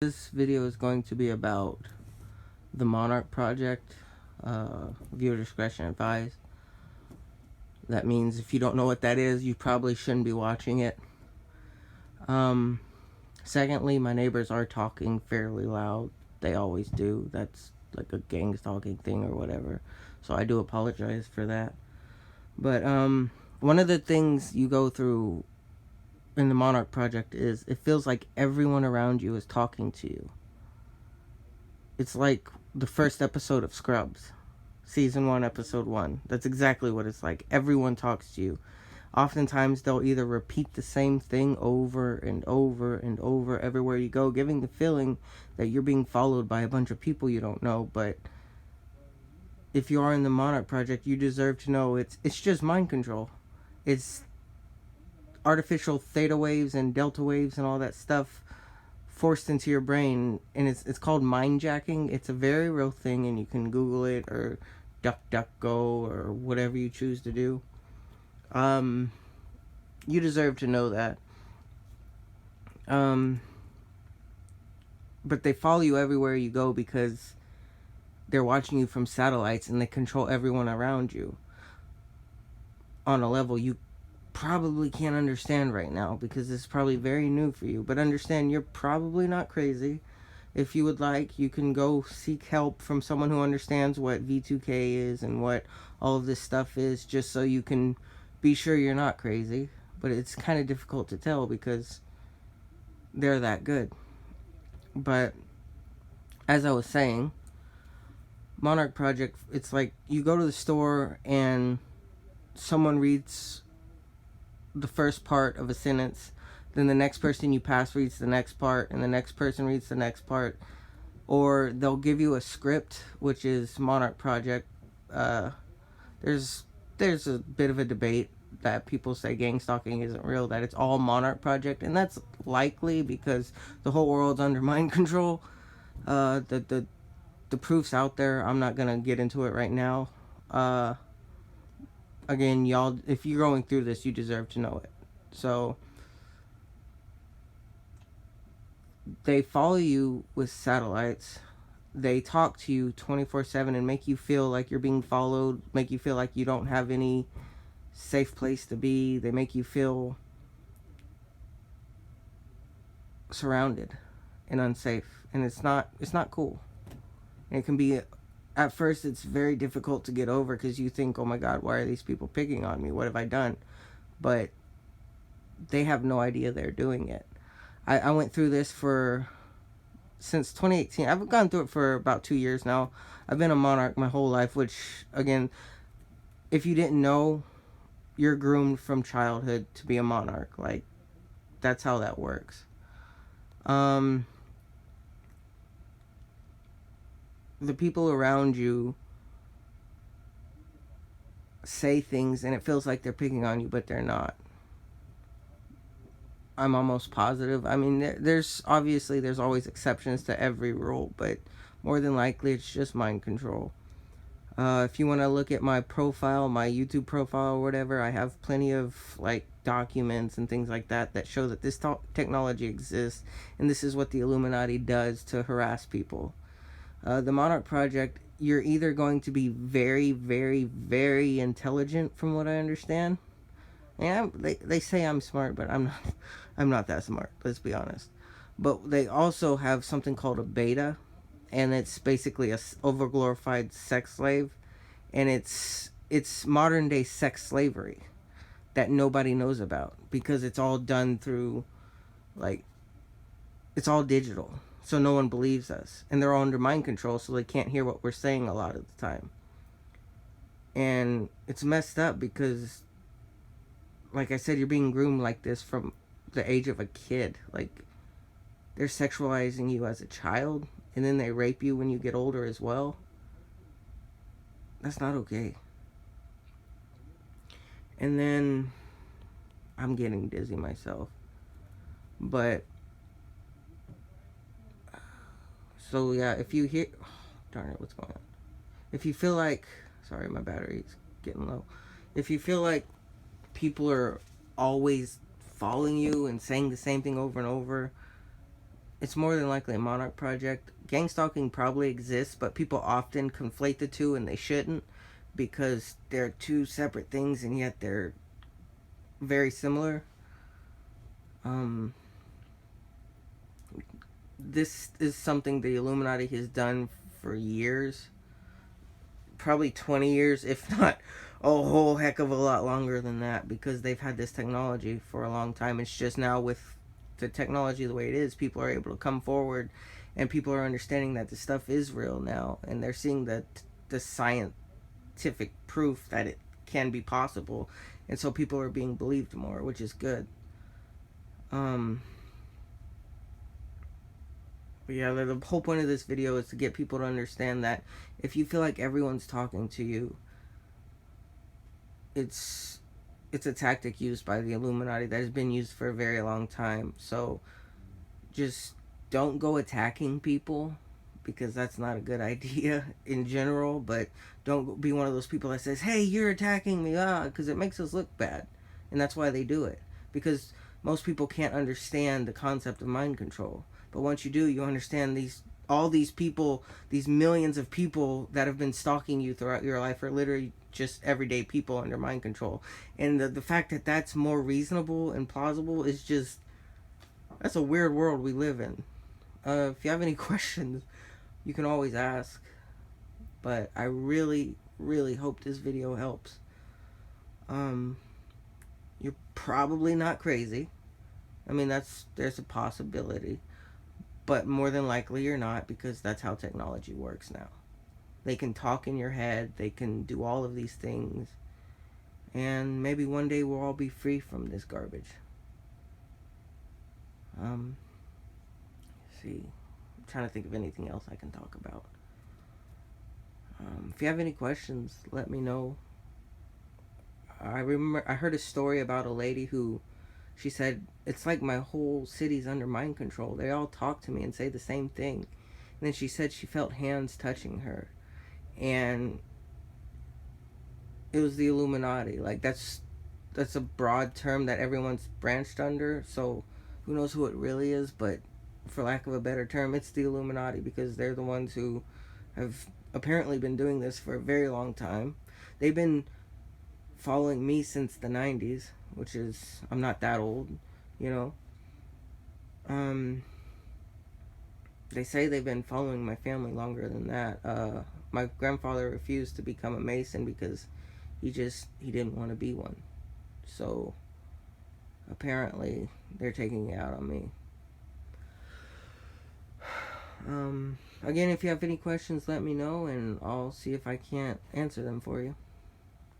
This video is going to be about the Monarch Project. Viewer discretion advised. That means if you don't know what that is, you probably shouldn't be watching it. Secondly, my neighbors are talking fairly loud. They always do. That's like a gang stalking thing or whatever. So I do apologize for that. But one of the things you go through in the Monarch Project is it feels like everyone around you is talking to you. It's like the first episode of Scrubs, season 1, episode 1. That's exactly what it's like. Everyone talks to you. Oftentimes they'll either repeat the same thing over and over and over everywhere you go, giving the feeling that you're being followed by a bunch of people you don't know. But if you are in the Monarch Project, you deserve to know it's just mind control. It's artificial theta waves and delta waves and all that stuff forced into your brain, and it's called mind jacking. It's a very real thing, and you can Google it or DuckDuckGo or whatever you choose to do. You deserve to know that. But they follow you everywhere you go because they're watching you from satellites, and they control everyone around you on a level you probably can't understand right now because it's probably very new for you. But understand, you're probably not crazy. If you would like, you can go seek help from someone who understands what V2K is and what all of this stuff is, just so you can be sure you're not crazy. But it's kind of difficult to tell because they're that good. But as I was saying, Monarch Project, it's like you go to the store and someone reads the first part of a sentence, then the next person you pass reads the next part, and the next person reads the next part. Or they'll give you a script, which is Monarch Project. There's a bit of a debate that people say gang stalking isn't real, that it's all Monarch Project, and that's likely because the whole world's under mind control. The proof's out there. I'm not gonna get into it right now. Again, y'all, if you're going through this, you deserve to know it. So they follow you with satellites. They talk to you 24/7 and make you feel like you're being followed, make you feel like you don't have any safe place to be. They make you feel surrounded and unsafe, and it's not cool. And it can be, at first it's very difficult to get over because you think, oh my god, why are these people picking on me? What have I done? But they have no idea they're doing it. I went through this since 2018. I've gone through it for about 2 years now. I've been a Monarch my whole life, which, again, if you didn't know, you're groomed from childhood to be a Monarch. Like, that's how that works. The people around you say things and it feels like they're picking on you, but they're not. I'm almost positive. I mean, there's always exceptions to every rule, but more than likely it's just mind control. If you want to look at my profile, my YouTube profile or whatever, I have plenty of like documents and things like that that show that this technology exists, and this is what the Illuminati does to harass people. The Monarch Project, you're either going to be very, very, very intelligent, from what I understand. And they say I'm smart, but I'm not that smart, let's be honest. But they also have something called a beta, and it's basically a overglorified sex slave, and it's modern day sex slavery that nobody knows about because it's all done through, like, it's all digital. So no one believes us, and they're all under mind control, so they can't hear what we're saying a lot of the time. And it's messed up because, like I said, you're being groomed like this from the age of a kid. Like, they're sexualizing you as a child, and then they rape you when you get older as well. That's not okay. And then, I'm getting dizzy myself. But, so yeah, if you hear, oh, darn it, what's going on? If you feel like, sorry, my battery's getting low. If you feel like people are always following you and saying the same thing over and over, it's more than likely a Monarch Project. Gang stalking probably exists, but people often conflate the two, and they shouldn't, because they're two separate things, and yet they're very similar. Um, this is something the Illuminati has done for years, probably 20 years, if not a whole heck of a lot longer than that, because they've had this technology for a long time. It's just now, with the technology the way it is, people are able to come forward, and people are understanding that this stuff is real now, and they're seeing the scientific proof that it can be possible, and so people are being believed more, which is good. um but yeah, the whole point of this video is to get people to understand that if you feel like everyone's talking to you, it's it's a tactic used by the Illuminati that has been used for a very long time. So just don't go attacking people, because that's not a good idea in general. But don't be one of those people that says, "Hey, you're attacking me," because it makes us look bad, and that's why they do it. Because most people can't understand the concept of mind control, but once you do, you understand all these people, these millions of people that have been stalking you throughout your life, are literally just everyday people under mind control. And the fact that that's more reasonable and plausible is just, that's a weird world we live in. If you have any questions, you can always ask. But I really, really hope this video helps. Um, you're probably not crazy. I mean, there's a possibility, but more than likely you're not, because that's how technology works now. They can talk in your head. They can do all of these things, and maybe one day we'll all be free from this garbage. Um, see, I'm trying to think of anything else I can talk about. If you have any questions, let me know. I remember I heard a story about a lady who, she said, "It's like my whole city's under mind control. They all talk to me and say the same thing." And then she said she felt hands touching her, and it was the Illuminati. Like, that's a broad term that everyone's branched under. So who knows who it really is? But for lack of a better term, it's the Illuminati, because they're the ones who have apparently been doing this for a very long time. They've been following me since the 90s, which is, I'm not that old, you know. They say they've been following my family longer than that. My grandfather refused to become a Mason because he didn't want to be one. So apparently they're taking it out on me. Again, if you have any questions, let me know, and I'll see if I can't answer them for you.